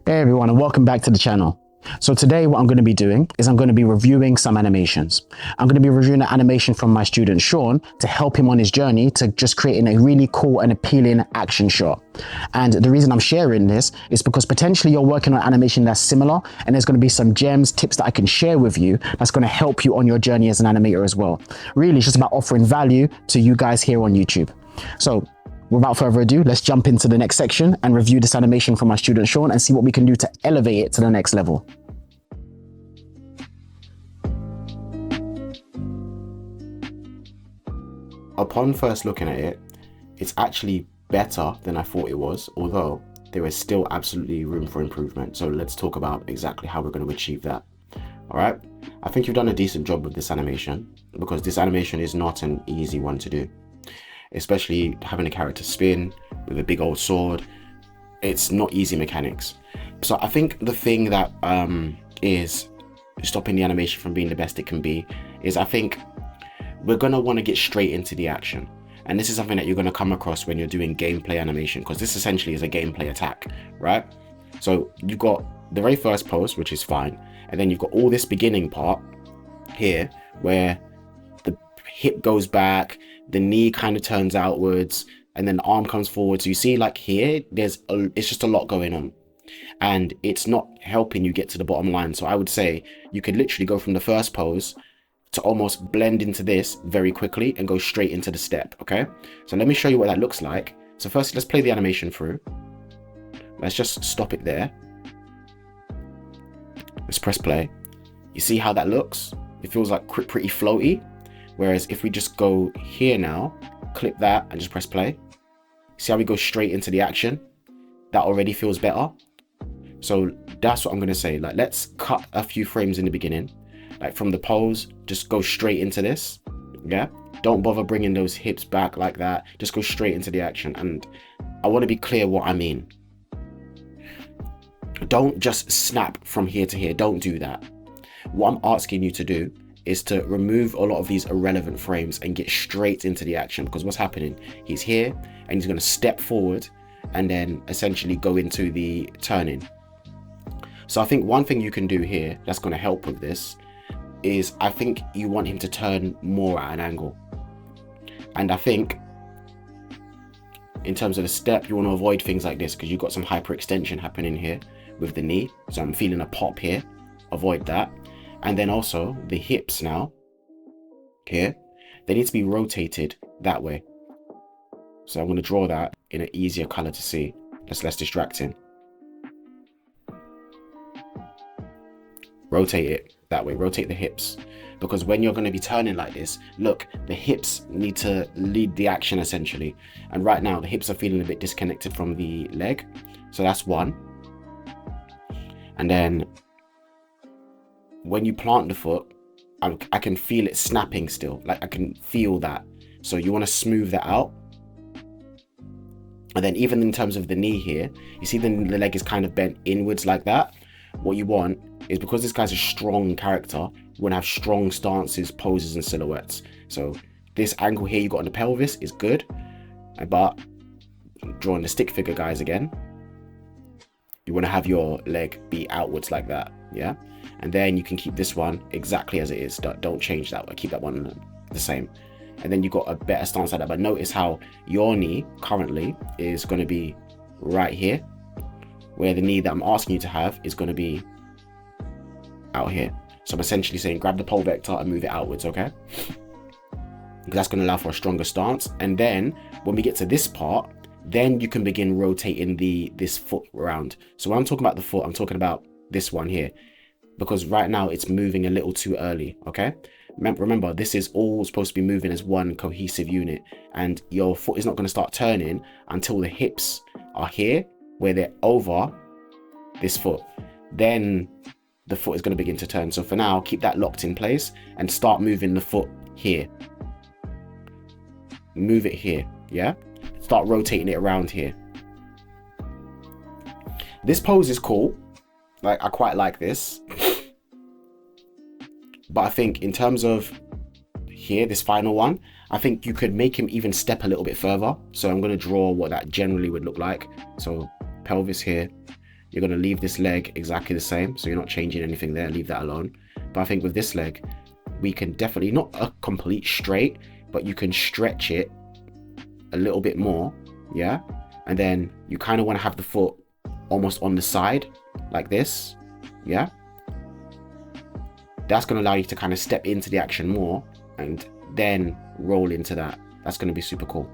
Hey everyone, and welcome back to the channel. So today what I'm going to be doing is I'm going to be reviewing some animations. I'm going to be reviewing an animation from my student Sean to help him on his journey to just creating a really cool and appealing action shot. And the reason I'm sharing this is because potentially you're working on animation that's similar, and there's going to be some gems, tips that I can share with you that's going to help you on your journey as an animator as well. Really, it's just about offering value to you guys here on YouTube. So without further ado, let's jump into the next section and review this animation from my student Sean and see what we can do to elevate it to the next level. Upon first looking at it, it's actually better than I thought it was, although there is still absolutely room for improvement. So let's talk about exactly how we're going to achieve that. All right, I think you've done a decent job with this animation, because this animation is not an easy one to do. Especially having a character spin with a big old sword, it's not easy mechanics. So I think the thing that is stopping the animation from being the best it can be is I think we're going to want to get straight into the action. And this is something that you're going to come across when you're doing gameplay animation, because this essentially is a gameplay attack, right? So you've got the very first pose, which is fine, and then you've got all this beginning part here where the hip goes back, the knee kind of turns outwards, and then the arm comes forward. So you see, like here, it's just a lot going on, and it's not helping you get to the bottom line. So I would say you could literally go from the first pose to almost blend into this very quickly and go straight into the step. Okay, so let me show you what that looks like. So first, let's play the animation through. Let's just stop it there. Let's press play. You see how that looks? It feels like pretty floaty. Whereas if we just go here now, clip that and just press play. See how we go straight into the action? That already feels better. So that's what I'm going to say. Like, let's cut a few frames in the beginning. Like from the pose, just go straight into this. Yeah. Don't bother bringing those hips back like that. Just go straight into the action. And I want to be clear what I mean. Don't just snap from here to here. Don't do that. What I'm asking you to do is to remove a lot of these irrelevant frames and get straight into the action, because what's happening, he's here and he's going to step forward and then essentially go into the turning. So I think one thing you can do here that's going to help with this is I think you want him to turn more at an angle. And I think in terms of the step, you want to avoid things like this, because you've got some hyperextension happening here with the knee. So I'm feeling a pop here. Avoid that. And then also the hips now, here, they need to be rotated that way. So I'm going to draw that in an easier color to see. That's less distracting. Rotate it that way, rotate the hips. Because when you're going to be turning like this, look, the hips need to lead the action essentially. And right now the hips are feeling a bit disconnected from the leg. So that's one. And then when you plant the foot, I can feel it snapping still. Like I can feel that. So you want to smooth that out. And then even in terms of the knee here, you see the leg is kind of bent inwards like that. What you want is, because this guy's a strong character, you want to have strong stances, poses, and silhouettes. So this angle here you got on the pelvis is good. But drawing the stick figure guys again, you want to have your leg be outwards like that. Yeah. And then you can keep this one exactly as it is. Don't change that. Keep that one the same. And then you got a better stance like that. But notice how your knee currently is going to be right here, where the knee that I'm asking you to have is going to be out here. So I'm essentially saying grab the pole vector and move it outwards, okay? Because that's going to allow for a stronger stance. And then when we get to this part, then you can begin rotating this foot around. So when I'm talking about the foot, I'm talking about this one here, because right now it's moving a little too early. Okay, remember, this is all supposed to be moving as one cohesive unit, and your foot is not going to start turning until the hips are here where they're over this foot. Then the foot is going to begin to turn. So for now, keep that locked in place and start moving the foot here. Move it here. Yeah, start rotating it around here. This pose is cool. Like, I quite like this. But I think in terms of here, this final one, I think you could make him even step a little bit further. So I'm going to draw what that generally would look like. So pelvis here, you're going to leave this leg exactly the same. So you're not changing anything there, leave that alone. But I think with this leg, we can definitely, not a complete straight, but you can stretch it a little bit more, yeah? And then you kind of want to have the foot almost on the side, like this, yeah? That's going to allow you to kind of step into the action more and then roll into that. That's going to be super cool.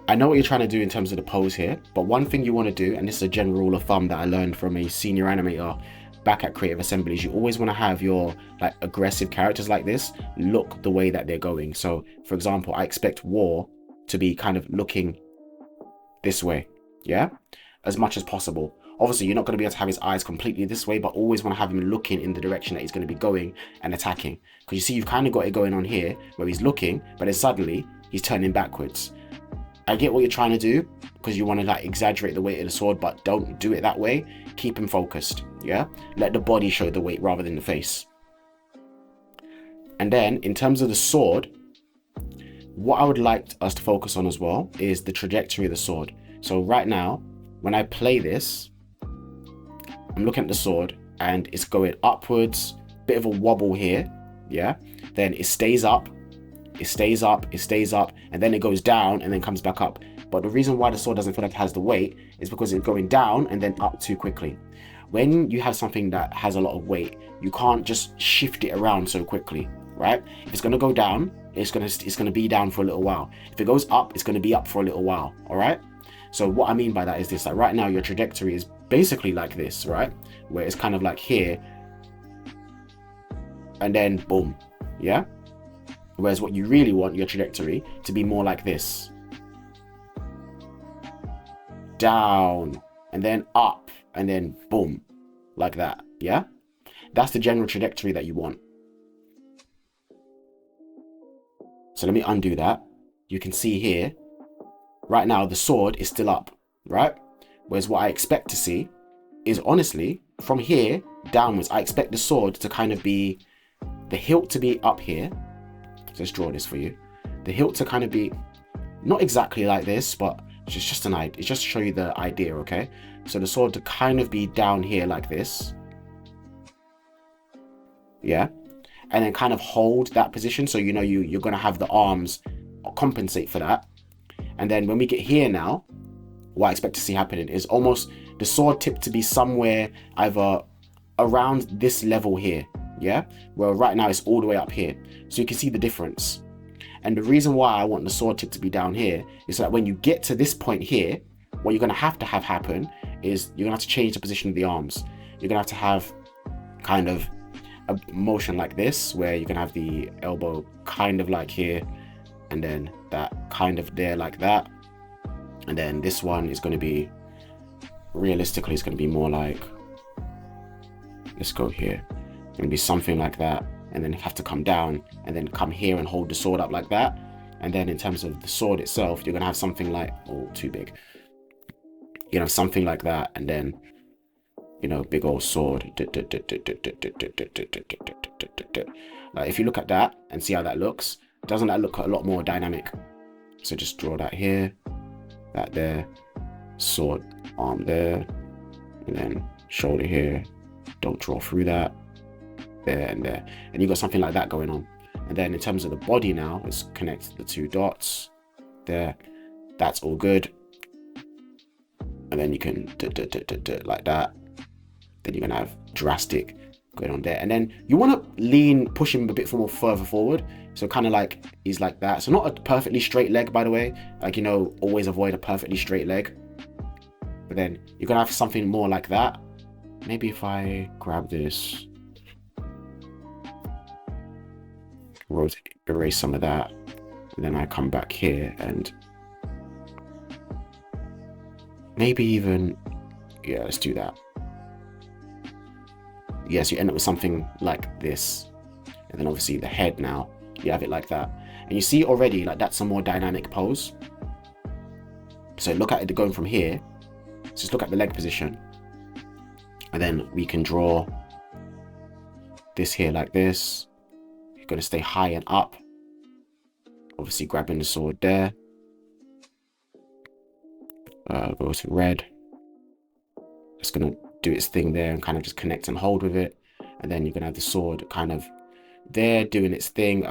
I know what you're trying to do in terms of the pose here, but one thing you want to do, and this is a general rule of thumb that I learned from a senior animator back at Creative Assembly, is you always want to have your like aggressive characters like this look the way that they're going. So for example, I expect War to be kind of looking this way, yeah, as much as possible. Obviously you're not going to be able to have his eyes completely this way, but always want to have him looking in the direction that he's going to be going and attacking. Because you see, you've kind of got it going on here where he's looking, but then suddenly he's turning backwards. I get what you're trying to do, because you want to like exaggerate the weight of the sword, but don't do it that way. Keep him focused, yeah? Let the body show the weight rather than the face. And then in terms of the sword, what I would like us to focus on as well is the trajectory of the sword. So right now, when I play this, I'm looking at the sword and it's going upwards, bit of a wobble here, yeah? Then it stays up, it stays up, it stays up, and then it goes down and then comes back up. But the reason why the sword doesn't feel like it has the weight is because it's going down and then up too quickly. When you have something that has a lot of weight, you can't just shift it around so quickly, right? If it's gonna go down, it's gonna be down for a little while. If it goes up, it's gonna be up for a little while, all right? So what I mean by that is this, like right now your trajectory is basically like this, right? Where it's kind of like here, and then boom, yeah? Whereas what you really want your trajectory to be more like this. Down, and then up, and then boom, like that, yeah? That's the general trajectory that you want. So let me undo that. You can see here, right now the sword is still up, right? Whereas what I expect to see is honestly, from here downwards, I expect the sword to kind of be, the hilt to be up here. So let's draw this for you. The hilt to kind of be, not exactly like this, but it's just an idea. It's just to show you the idea, okay? So the sword to kind of be down here like this. Yeah. And then kind of hold that position. So you know you're going to have the arms compensate for that. And then when we get here now, what I expect to see happening is almost the sword tip to be somewhere either around this level here. Yeah. Well, right now it's all the way up here. So you can see the difference. And the reason why I want the sword tip to be down here is so that when you get to this point here, what you're going to have happen is you're going to have to change the position of the arms. You're going to have kind of a motion like this, where you can have the elbow kind of like here, and then that kind of there like that. And then this one is going to be, realistically, it's going to be more like, let's go here. It's going to be something like that. And then have to come down and then come here and hold the sword up like that. And then in terms of the sword itself, you're gonna have something like, oh, too big. You know, something like that, and then, you know, big old sword. Like if you look at that and see how that looks, doesn't that look a lot more dynamic? So just draw that here, that there, sword arm there, and then shoulder here. Don't draw through that. There and there, and you got something like that going on. And then in terms of the body now, let's connect the two dots there. That's all good. And then you can like that. Then you're gonna have drastic going on there, and then you want to push him a bit more further forward, so kind of like he's like that. So not a perfectly straight leg, by the way, like, you know, always avoid a perfectly straight leg, but then you're gonna have something more like that. Maybe if I grab this, erase some of that, and then I come back here and maybe even, yeah, let's do that. Yes, you end up with something like this, and then obviously the head now, you have it like that, and you see already like that's a more dynamic pose. So look at it going from here, just look at the leg position, and then we can draw this here like this. You're going to stay high and up, obviously grabbing the sword there, Go to red. It's gonna do its thing there and kind of just connect and hold with it. And then you're gonna have the sword kind of there doing its thing.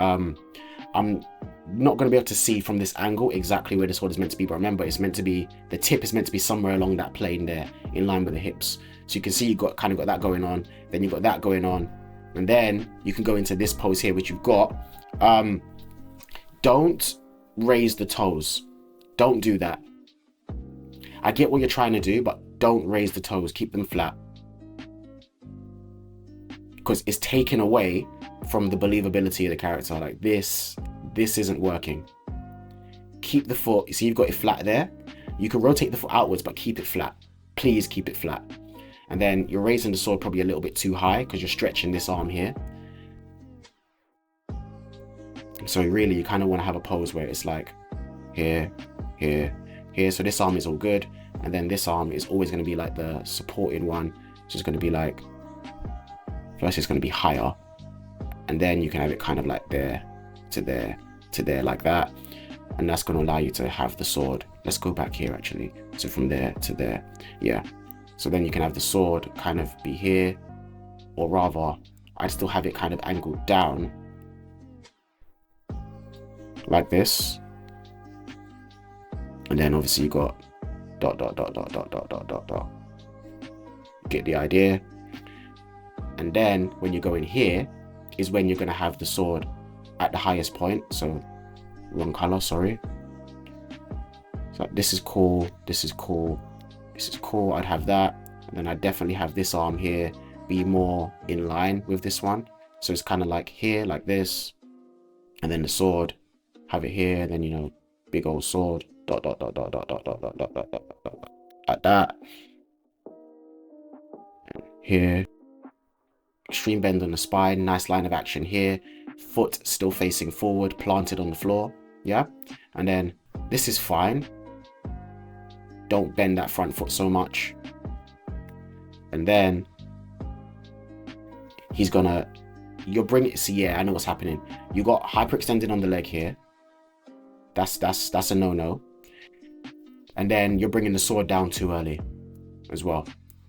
I'm not going to be able to see from this angle exactly where the sword is meant to be, but remember, it's meant to be, the tip is meant to be somewhere along that plane there, in line with the hips. So you can see you got kind of got that going on, then you've got that going on, and then you can go into this pose here, which you've got. Don't raise the toes. Don't do that. I get what you're trying to do, but don't raise the toes. Keep them flat, because it's taken away from the believability of the character. Like this isn't working. Keep the foot, you see you've got it flat there. You can rotate the foot outwards, but keep it flat. Please keep it flat. And then you're raising the sword probably a little bit too high because you're stretching this arm here. So really you kind of want to have a pose where it's like here, here, here. So this arm is all good. And then this arm is always going to be like the supporting one. So it's going to be like, first it's going to be higher. And then you can have it kind of like there to there to there, like that. And that's going to allow you to have the sword. Let's go back here actually. So from there to there. Yeah. So then you can have the sword kind of be here, or rather I'd still have it kind of angled down like this. And then obviously you got dot, dot, dot, dot, dot, dot, dot, dot, dot. Get the idea. And then when you go in here is when you're going to have the sword at the highest point. So wrong color, sorry. So this is cool, this is cool, this is cool. I'd have that. And then I'd definitely have this arm here be more in line with this one. So it's kind of like here, like this. And then the sword, have it here, then, you know, big old sword, dot, dot, dot, dot, dot, dot, dot, dot, dot, dot, dot, dot, dot, like that. And here. Extreme bend on the spine, nice line of action here. Foot still facing forward, planted on the floor. Yeah. And then this is fine. Don't bend that front foot so much. And then he's gonna, you're bringing, see, yeah, I know what's happening. You got hyperextended on the leg here. That's a no-no. And then you're bringing the sword down too early as well.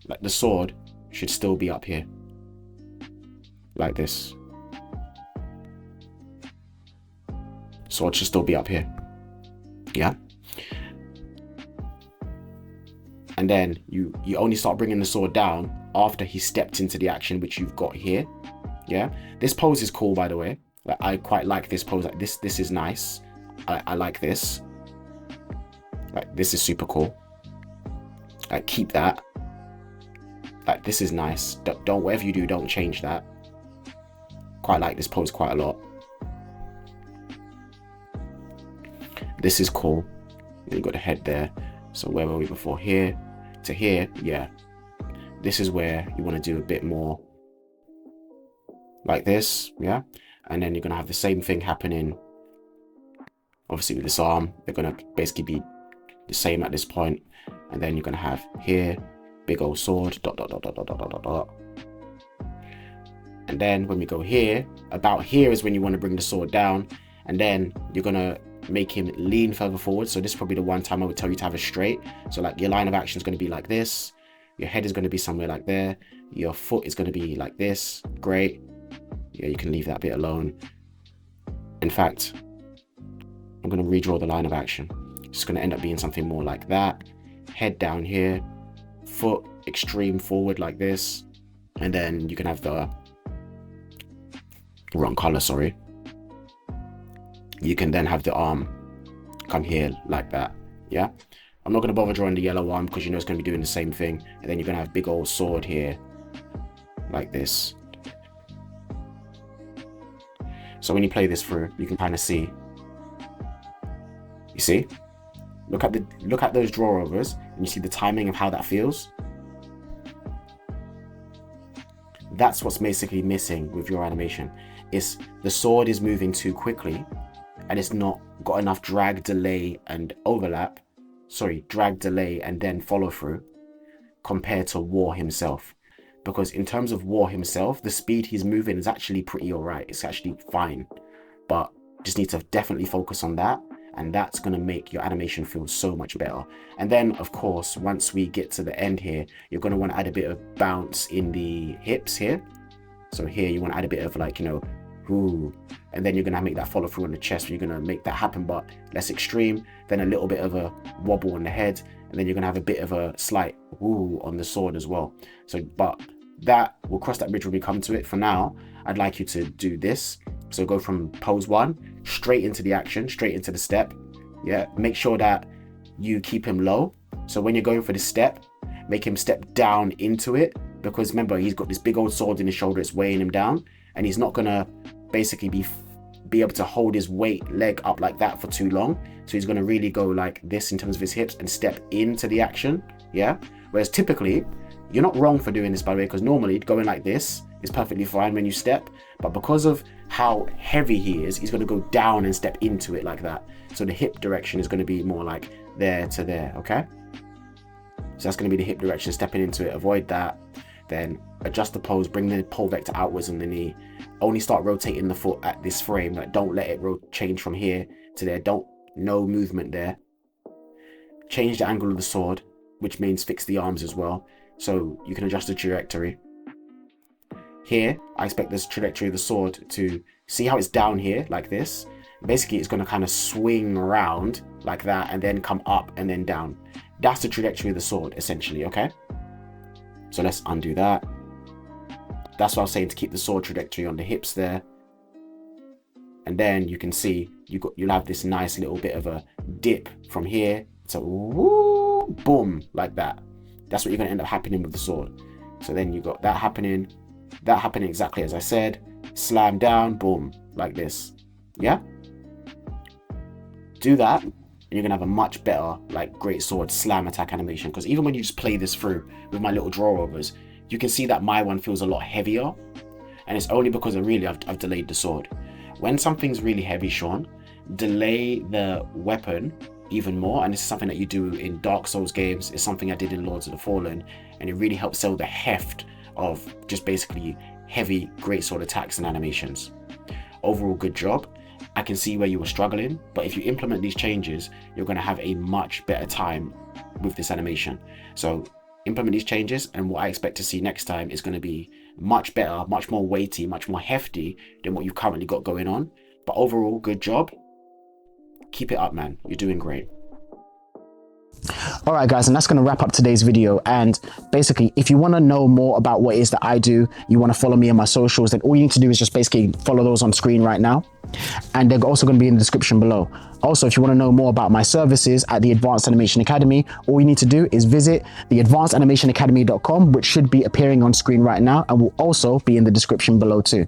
Like the sword should still be up here. Like this. Sword should still be up here. Yeah. And then you only start bringing the sword down after he stepped into the action, which you've got here. Yeah. This pose is cool, by the way. Like, I quite like this pose. Like this is nice. I like this. Like this is super cool. Like keep that. Like this is nice. Don't whatever you do, don't change that. Quite like this pose quite a lot. This is cool. You got the head there. So where were we before? Here to here. Yeah. This is where you want to do a bit more like this. Yeah. And then you're going to have the same thing happening. Obviously with this arm, they're going to basically be the same at this point. And then you're going to have here, big old sword, dot, dot, dot, dot, dot, dot, dot, dot. And then when we go here, about here is when you want to bring the sword down. And then you're going to make him lean further forward. So this is probably the one time I would tell you to have it straight. So like your line of action is going to be like this. Your head is going to be somewhere like there. Your foot is going to be like this. Great. Yeah, you can leave that bit alone. In fact, I'm going to redraw the line of action. It's going to end up being something more like that. Head down here. Foot extreme forward like this. And then you can have the wrong color, sorry. You can then have the arm come here like that. Yeah. I'm not going to bother drawing the yellow arm because you know it's going to be doing the same thing. And then you're going to have big old sword here like this. So when you play this through, you can kind of see. You see? Look at those draw overs and you see the timing of how that feels. That's what's basically missing with your animation. Is the sword is moving too quickly and it's not got enough drag, delay and overlap. Sorry, drag, delay and then follow through compared to War himself. Because in terms of War himself, the speed he's moving is actually pretty alright. It's actually fine. But just need to definitely focus on that. and that's going to make your animation feel so much better. And then of course, once we get to the end here, you're going to want to add a bit of bounce in the hips here. So here you want to add a bit of like, you know, ooh, and then you're going to make that follow through on the chest. You're going to make that happen, but less extreme. Then a little bit of a wobble on the head, and then you're going to have a bit of a slight ooh on the sword as well. So, but that, we'll cross that bridge when we come to it. For now, I'd like you to do this. So go from pose 1 straight into the action, straight into the step. Yeah, make sure that you keep him low. So when you're going for the step, make him step down into it, because remember, he's got this big old sword in his shoulder, it's weighing him down, and he's not gonna basically be able to hold his leg up like that for too long. So he's gonna really go like this in terms of his hips and step into the action. Yeah, whereas typically, you're not wrong for doing this, by the way, because normally going like this is perfectly fine when you step, but because of how heavy he is, he's going to go down and step into it like that. So the hip direction is going to be more like there to there, okay? So that's going to be the hip direction, stepping into it. Avoid that. Then adjust the pose, bring the pole vector outwards on the knee. Only start rotating the foot at this frame. Like, don't let it change from here to there. No movement there. Change the angle of the sword, which means fix the arms as well. So you can adjust the trajectory. Here, I expect this trajectory of the sword to see how it's down here like this. Basically, it's going to kind of swing around like that and then come up and then down. That's the trajectory of the sword, essentially, okay? So let's undo that. That's what I was saying, to keep the sword trajectory on the hips there. And then you can see you'll have this nice little bit of a dip from here to woo, boom, like that. That's what you're going to end up happening with the sword. So then you got that happening exactly as I said. Slam down, boom, like this. Yeah? Do that, and you're going to have a much better, like, great sword slam attack animation. Because even when you just play this through with my little draw overs, you can see that my one feels a lot heavier. And it's only because I've delayed the sword. When something's really heavy, Sean, delay the weapon even more, and this is something that you do in Dark Souls games. It's something I did in Lords of the Fallen, and it really helps sell the heft of just basically heavy greatsword attacks and animations. Overall, good job. I can see where you were struggling, but if you implement these changes, you're going to have a much better time with this animation. So implement these changes, and what I expect to see next time is going to be much better, much more weighty, much more hefty than what you've currently got going on. But overall, good job. Keep it up, man. You're doing great. All right, guys, and that's going to wrap up today's video. And basically, if you want to know more about what it is that I do, you want to follow me on my socials, then all you need to do is just basically follow those on screen right now. And they're also going to be in the description below. Also, if you want to know more about my services at the Advanced Animation Academy, all you need to do is visit the advancedanimationacademy.com, which should be appearing on screen right now and will also be in the description below too.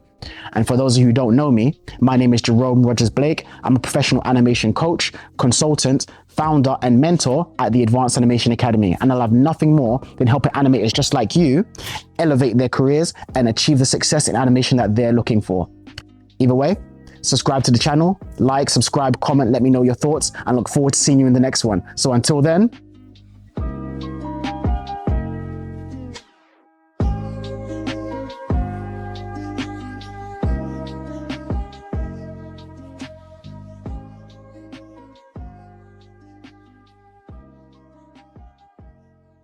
And for those of you who don't know me, my name is Jerome Rogers Blake. I'm a professional animation coach, consultant, founder and mentor at the Advanced Animation Academy. And I'll have nothing more than helping animators just like you elevate their careers and achieve the success in animation that they're looking for. Either way, subscribe to the channel, like, subscribe, comment, let me know your thoughts, and look forward to seeing you in the next one. So until then,